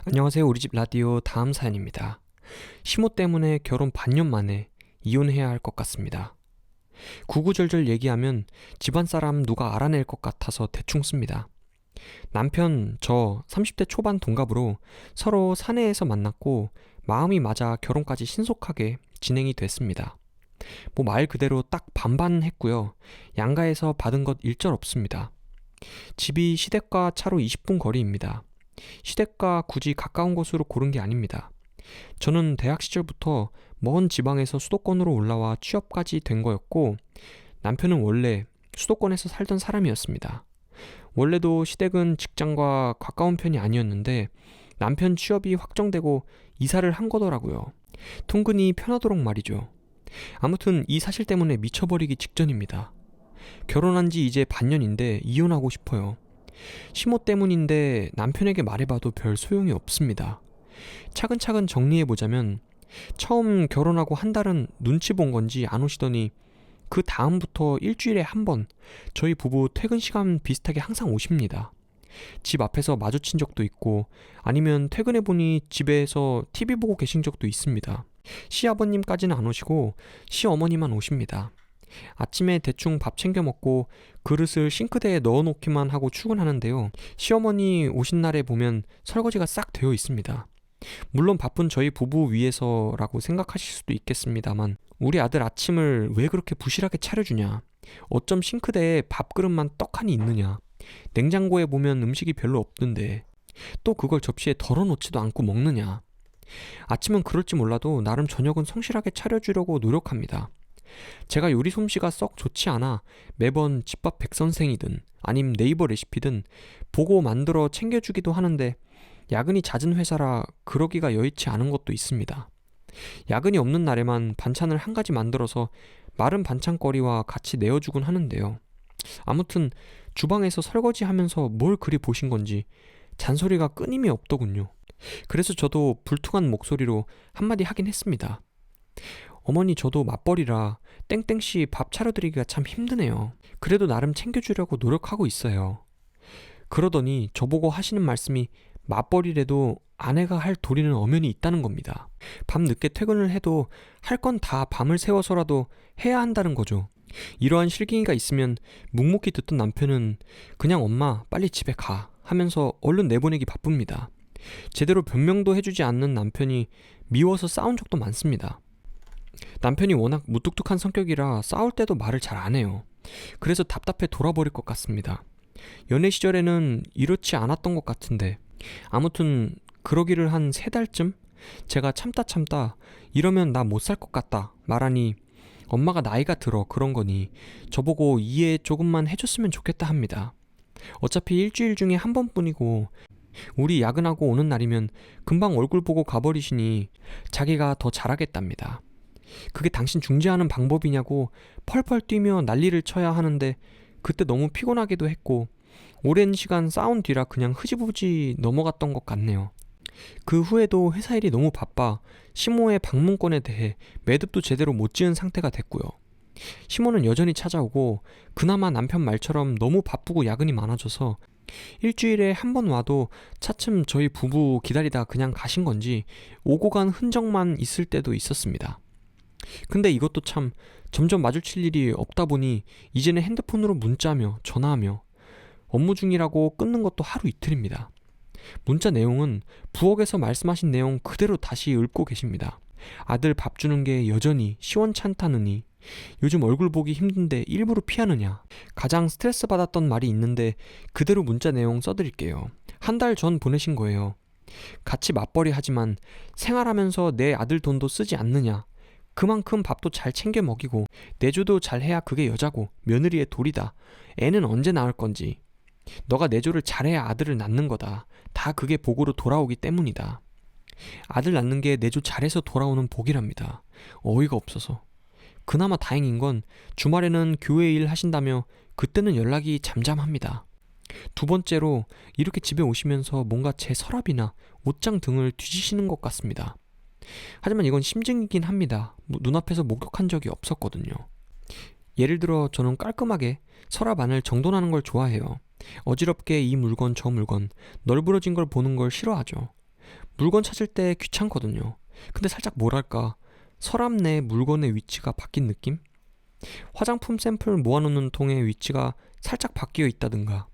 안녕하세요. 우리 집 라디오 다음 사연입니다. 시모 때문에 결혼 반년 만에 이혼해야 할 것 같습니다. 구구절절 얘기하면 집안 사람 누가 알아낼 것 같아서 대충 씁니다. 남편, 저 30대 초반 동갑으로 서로 사내에서 만났고 마음이 맞아 결혼까지 신속하게 진행이 됐습니다. 뭐 말 그대로 딱 반반 했고요. 양가에서 받은 것 일절 없습니다. 집이 시댁과 차로 20분 거리입니다. 시댁과 굳이 가까운 곳으로 고른 게 아닙니다. 저는 대학 시절부터 먼 지방에서 수도권으로 올라와 취업까지 된 거였고, 남편은 원래 수도권에서 살던 사람이었습니다. 원래도 시댁은 직장과 가까운 편이 아니었는데 남편 취업이 확정되고 이사를 한 거더라고요. 통근이 편하도록 말이죠. 아무튼 이 사실 때문에 미쳐버리기 직전입니다. 결혼한 지 이제 반년인데 이혼하고 싶어요. 시모 때문인데 남편에게 말해봐도 별 소용이 없습니다. 차근차근 정리해보자면, 처음 결혼하고 한 달은 눈치 본 건지 안 오시더니 그 다음부터 일주일에 한 번 저희 부부 퇴근 시간 비슷하게 항상 오십니다. 집 앞에서 마주친 적도 있고, 아니면 퇴근해보니 집에서 TV 보고 계신 적도 있습니다. 시아버님까지는 안 오시고 시어머니만 오십니다. 아침에 대충 밥 챙겨 먹고 그릇을 싱크대에 넣어놓기만 하고 출근하는데요. 시어머니 오신 날에 보면 설거지가 싹 되어 있습니다. 물론 바쁜 저희 부부 위해서라고 생각하실 수도 있겠습니다만, 우리 아들 아침을 왜 그렇게 부실하게 차려주냐, 어쩜 싱크대에 밥그릇만 떡하니 있느냐, 냉장고에 보면 음식이 별로 없던데 또 그걸 접시에 덜어놓지도 않고 먹느냐. 아침은 그럴지 몰라도 나름 저녁은 성실하게 차려주려고 노력합니다. 제가 요리 솜씨가 썩 좋지 않아 매번 집밥 백선생이든 아님 네이버 레시피든 보고 만들어 챙겨주기도 하는데, 야근이 잦은 회사라 그러기가 여의치 않은 것도 있습니다. 야근이 없는 날에만 반찬을 한 가지 만들어서 마른 반찬거리와 같이 내어주곤 하는데요. 아무튼 주방에서 설거지하면서 뭘 그리 보신 건지 잔소리가 끊임이 없더군요. 그래서 저도 불퉁한 목소리로 한마디 하긴 했습니다. 어머니, 저도 맞벌이라 땡땡씨 밥 차려드리기가 참 힘드네요. 그래도 나름 챙겨주려고 노력하고 있어요. 그러더니 저보고 하시는 말씀이 맞벌이라도 아내가 할 도리는 엄연히 있다는 겁니다. 밤 늦게 퇴근을 해도 할 건 다 밤을 새워서라도 해야 한다는 거죠. 이러한 실갱이가 있으면 묵묵히 듣던 남편은 그냥 엄마 빨리 집에 가 하면서 얼른 내보내기 바쁩니다. 제대로 변명도 해주지 않는 남편이 미워서 싸운 적도 많습니다. 남편이 워낙 무뚝뚝한 성격이라 싸울 때도 말을 잘 안 해요. 그래서 답답해 돌아버릴 것 같습니다. 연애 시절에는 이렇지 않았던 것 같은데, 아무튼 그러기를 한 3달쯤 제가 참다 이러면 나 못 살 것 같다 말하니, 엄마가 나이가 들어 그런 거니 저보고 이해 조금만 해줬으면 좋겠다 합니다. 어차피 일주일 중에 한 번뿐이고 우리 야근하고 오는 날이면 금방 얼굴 보고 가버리시니 자기가 더 잘하겠답니다. 그게 당신 중재하는 방법이냐고 펄펄 뛰며 난리를 쳐야 하는데, 그때 너무 피곤하기도 했고 오랜 시간 싸운 뒤라 그냥 흐지부지 넘어갔던 것 같네요. 그 후에도 회사 일이 너무 바빠 시모의 방문권에 대해 매듭도 제대로 못 지은 상태가 됐고요. 시모는 여전히 찾아오고 그나마 남편 말처럼 너무 바쁘고 야근이 많아져서 일주일에 한 번 와도 차츰 저희 부부 기다리다 그냥 가신 건지 오고 간 흔적만 있을 때도 있었습니다. 근데 이것도 참 점점 마주칠 일이 없다 보니 이제는 핸드폰으로 문자하며 전화하며 업무 중이라고 끊는 것도 하루 이틀입니다. 문자 내용은 부엌에서 말씀하신 내용 그대로 다시 읊고 계십니다. 아들 밥 주는 게 여전히 시원찮다느니, 요즘 얼굴 보기 힘든데 일부러 피하느냐. 가장 스트레스 받았던 말이 있는데 그대로 문자 내용 써드릴게요. 한 달 전 보내신 거예요. 같이 맞벌이 하지만 생활하면서 내 아들 돈도 쓰지 않느냐. 그만큼 밥도 잘 챙겨 먹이고 내조도 잘해야 그게 여자고 며느리의 도리다. 애는 언제 낳을 건지. 너가 내조를 잘해야 아들을 낳는 거다. 다 그게 복으로 돌아오기 때문이다. 아들 낳는 게 내조 잘해서 돌아오는 복이랍니다. 어이가 없어서. 그나마 다행인 건 주말에는 교회 일 하신다며 그때는 연락이 잠잠합니다. 두 번째로 이렇게 집에 오시면서 뭔가 제 서랍이나 옷장 등을 뒤지시는 것 같습니다. 하지만 이건 심증이긴 합니다. 눈앞에서 목격한 적이 없었거든요. 예를 들어 저는 깔끔하게 서랍 안을 정돈하는 걸 좋아해요. 어지럽게 이 물건 저 물건 널브러진 걸 보는 걸 싫어하죠. 물건 찾을 때 귀찮거든요. 근데 살짝 뭐랄까, 서랍 내 물건의 위치가 바뀐 느낌? 화장품 샘플 모아놓는 통의 위치가 살짝 바뀌어 있다든가,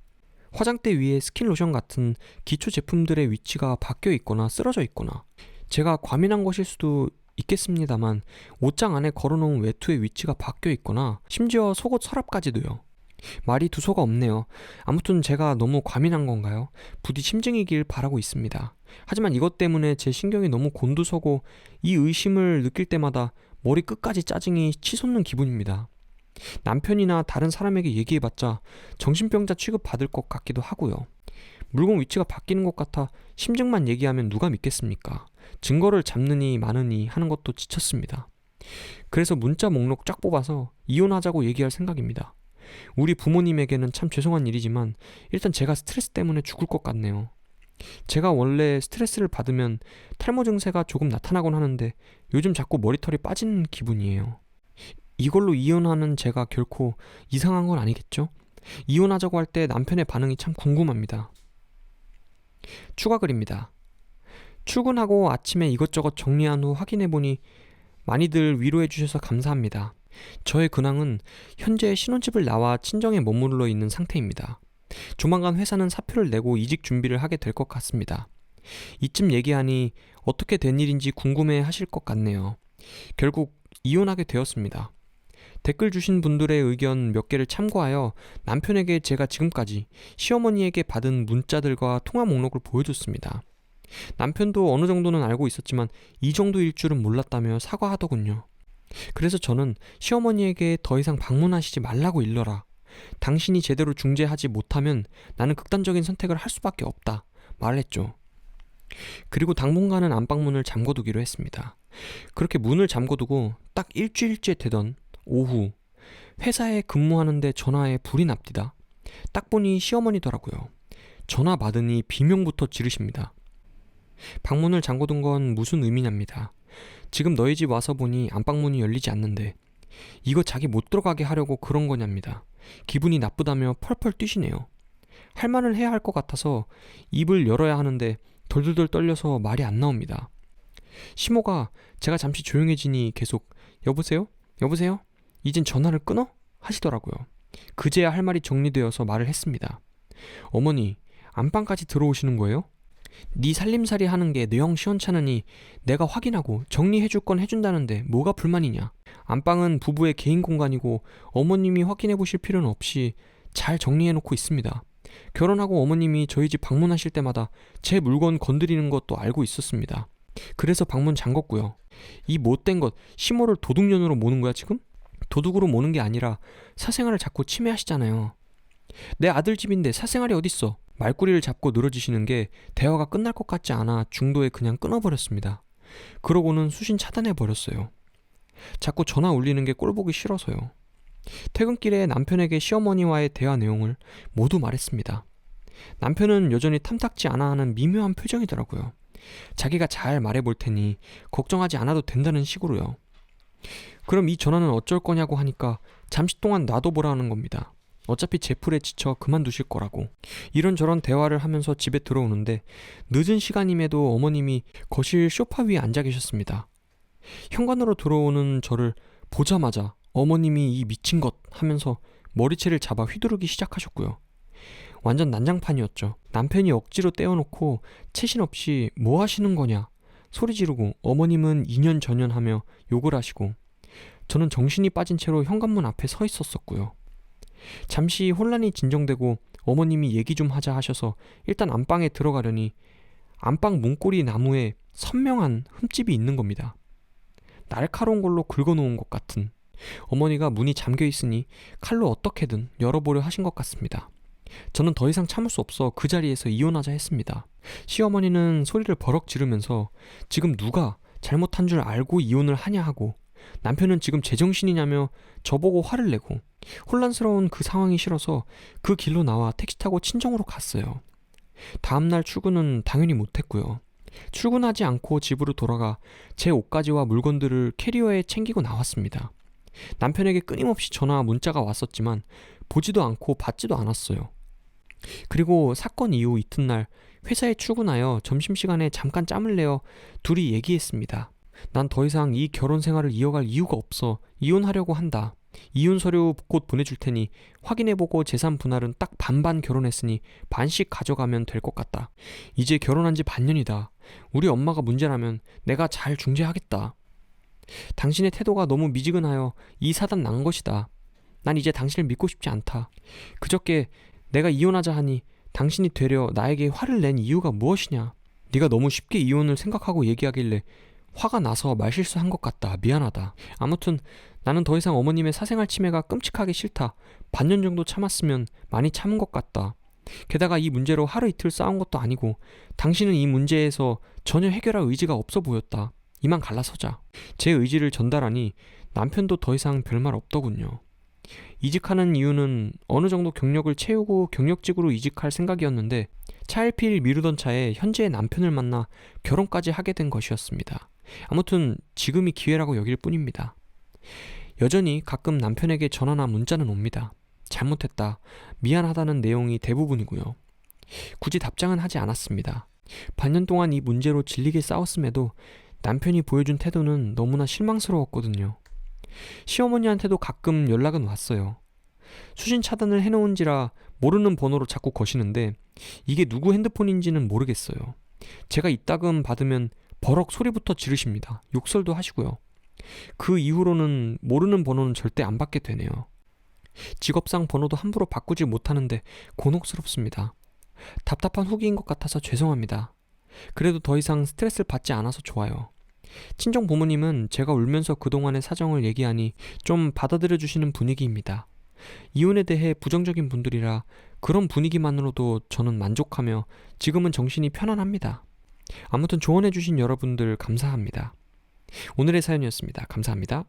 화장대 위에 스킨로션 같은 기초 제품들의 위치가 바뀌어 있거나 쓰러져 있거나, 제가 과민한 것일 수도 있겠습니다만 옷장 안에 걸어놓은 외투의 위치가 바뀌어 있거나, 심지어 속옷 서랍까지도요. 말이 두서가 없네요. 아무튼 제가 너무 과민한 건가요? 부디 심증이길 바라고 있습니다. 하지만 이것 때문에 제 신경이 너무 곤두서고 이 의심을 느낄 때마다 머리 끝까지 짜증이 치솟는 기분입니다. 남편이나 다른 사람에게 얘기해봤자 정신병자 취급받을 것 같기도 하고요. 물건 위치가 바뀌는 것 같아 심증만 얘기하면 누가 믿겠습니까? 증거를 잡느니 마느니 하는 것도 지쳤습니다. 그래서 문자 목록 쫙 뽑아서 이혼하자고 얘기할 생각입니다. 우리 부모님에게는 참 죄송한 일이지만 일단 제가 스트레스 때문에 죽을 것 같네요. 제가 원래 스트레스를 받으면 탈모 증세가 조금 나타나곤 하는데 요즘 자꾸 머리털이 빠지는 기분이에요. 이걸로 이혼하는 제가 결코 이상한 건 아니겠죠? 이혼하자고 할 때 남편의 반응이 참 궁금합니다. 추가 글입니다. 출근하고 아침에 이것저것 정리한 후 확인해보니 많이들 위로해주셔서 감사합니다. 저의 근황은 현재 신혼집을 나와 친정에 머물러 있는 상태입니다. 조만간 회사는 사표를 내고 이직 준비를 하게 될 것 같습니다. 이쯤 얘기하니 어떻게 된 일인지 궁금해 하실 것 같네요. 결국 이혼하게 되었습니다. 댓글 주신 분들의 의견 몇 개를 참고하여 남편에게 제가 지금까지 시어머니에게 받은 문자들과 통화 목록을 보여줬습니다. 남편도 어느 정도는 알고 있었지만 이 정도일 줄은 몰랐다며 사과하더군요. 그래서 저는 시어머니에게 더 이상 방문하시지 말라고 일러라. 당신이 제대로 중재하지 못하면 나는 극단적인 선택을 할 수밖에 없다 말했죠. 그리고 당분간은 안방문을 잠궈두기로 했습니다. 그렇게 문을 잠궈두고 딱 일주일째 되던 오후, 회사에 근무하는데 전화에 불이 납디다. 딱 보니 시어머니더라고요. 전화 받으니 비명부터 지르십니다. 방문을 잠궈둔 건 무슨 의미냐입니다. 지금 너희 집 와서 보니 안방문이 열리지 않는데 이거 자기 못 들어가게 하려고 그런 거냐입니다. 기분이 나쁘다며 펄펄 뛰시네요. 할 말을 해야 할 것 같아서 입을 열어야 하는데 덜덜덜 떨려서 말이 안 나옵니다. 시모가 제가 잠시 조용해지니 계속 여보세요? 여보세요? 이젠 전화를 끊어? 하시더라고요. 그제야 할 말이 정리되어서 말을 했습니다. 어머니, 안방까지 들어오시는 거예요? 네 살림살이 하는 게 내 형 시원찮으니 내가 확인하고 정리해줄 건 해준다는데 뭐가 불만이냐. 안방은 부부의 개인 공간이고 어머님이 확인해보실 필요는 없이 잘 정리해놓고 있습니다. 결혼하고 어머님이 저희 집 방문하실 때마다 제 물건 건드리는 것도 알고 있었습니다. 그래서 방문 잠궜고요. 이 못된 것 시모를 도둑년으로 모는 거야 지금? 도둑으로 모는 게 아니라 사생활을 자꾸 침해하시잖아요. 내 아들 집인데 사생활이 어딨어. 말꼬리를 잡고 늘어지시는 게 대화가 끝날 것 같지 않아 중도에 그냥 끊어버렸습니다. 그러고는 수신 차단해버렸어요. 자꾸 전화 울리는 게 꼴보기 싫어서요. 퇴근길에 남편에게 시어머니와의 대화 내용을 모두 말했습니다. 남편은 여전히 탐탁지 않아 하는 미묘한 표정이더라고요. 자기가 잘 말해볼 테니 걱정하지 않아도 된다는 식으로요. 그럼 이 전화는 어쩔 거냐고 하니까 잠시 동안 놔둬보라는 겁니다. 어차피 제풀에 지쳐 그만두실 거라고. 이런저런 대화를 하면서 집에 들어오는데 늦은 시간임에도 어머님이 거실 소파 위에 앉아 계셨습니다. 현관으로 들어오는 저를 보자마자 어머님이 이 미친 것 하면서 머리채를 잡아 휘두르기 시작하셨고요. 완전 난장판이었죠. 남편이 억지로 떼어놓고 채신 없이 뭐 하시는 거냐 소리 지르고 어머님은 2년 전연하며 욕을 하시고 저는 정신이 빠진 채로 현관문 앞에 서 있었었고요. 잠시 혼란이 진정되고 어머님이 얘기 좀 하자 하셔서 일단 안방에 들어가려니 안방 문고리 나무에 선명한 흠집이 있는 겁니다. 날카로운 걸로 긁어놓은 것 같은. 어머니가 문이 잠겨 있으니 칼로 어떻게든 열어보려 하신 것 같습니다. 저는 더 이상 참을 수 없어 그 자리에서 이혼하자 했습니다. 시어머니는 소리를 버럭 지르면서 지금 누가 잘못한 줄 알고 이혼을 하냐 하고 남편은 지금 제정신이냐며 저보고 화를 내고 혼란스러운 그 상황이 싫어서 그 길로 나와 택시 타고 친정으로 갔어요. 다음날 출근은 당연히 못했고요. 출근하지 않고 집으로 돌아가 제 옷가지와 물건들을 캐리어에 챙기고 나왔습니다. 남편에게 끊임없이 전화 문자가 왔었지만 보지도 않고 받지도 않았어요. 그리고 사건 이후 이튿날 회사에 출근하여 점심시간에 잠깐 짬을 내어 둘이 얘기했습니다. 난 더 이상 이 결혼 생활을 이어갈 이유가 없어. 이혼하려고 한다. 이혼 서류 곧 보내줄 테니 확인해보고 재산 분할은 딱 반반 결혼했으니 반씩 가져가면 될 것 같다. 이제 결혼한 지 반년이다. 우리 엄마가 문제라면 내가 잘 중재하겠다. 당신의 태도가 너무 미지근하여 이 사단 난 것이다. 난 이제 당신을 믿고 싶지 않다. 그저께 내가 이혼하자 하니 당신이 되려 나에게 화를 낸 이유가 무엇이냐? 네가 너무 쉽게 이혼을 생각하고 얘기하길래 화가 나서 말실수한 것 같다. 미안하다. 아무튼 나는 더 이상 어머님의 사생활 침해가 끔찍하게 싫다. 반년 정도 참았으면 많이 참은 것 같다. 게다가 이 문제로 하루 이틀 싸운 것도 아니고 당신은 이 문제에서 전혀 해결할 의지가 없어 보였다. 이만 갈라서자. 제 의지를 전달하니 남편도 더 이상 별말 없더군요. 이직하는 이유는 어느 정도 경력을 채우고 경력직으로 이직할 생각이었는데 차일피일 미루던 차에 현재의 남편을 만나 결혼까지 하게 된 것이었습니다. 아무튼 지금이 기회라고 여길 뿐입니다. 여전히 가끔 남편에게 전화나 문자는 옵니다. 잘못했다, 미안하다는 내용이 대부분이고요. 굳이 답장은 하지 않았습니다. 반년 동안 이 문제로 질리게 싸웠음에도 남편이 보여준 태도는 너무나 실망스러웠거든요. 시어머니한테도 가끔 연락은 왔어요. 수신 차단을 해놓은지라 모르는 번호로 자꾸 거시는데 이게 누구 핸드폰인지는 모르겠어요. 제가 이따금 받으면 버럭 소리부터 지르십니다. 욕설도 하시고요. 그 이후로는 모르는 번호는 절대 안 받게 되네요. 직업상 번호도 함부로 바꾸지 못하는데 곤혹스럽습니다. 답답한 후기인 것 같아서 죄송합니다. 그래도 더 이상 스트레스를 받지 않아서 좋아요. 친정 부모님은 제가 울면서 그동안의 사정을 얘기하니 좀 받아들여 주시는 분위기입니다. 이혼에 대해 부정적인 분들이라 그런 분위기만으로도 저는 만족하며 지금은 정신이 편안합니다. 아무튼 조언해 주신 여러분들 감사합니다. 오늘의 사연이었습니다. 감사합니다.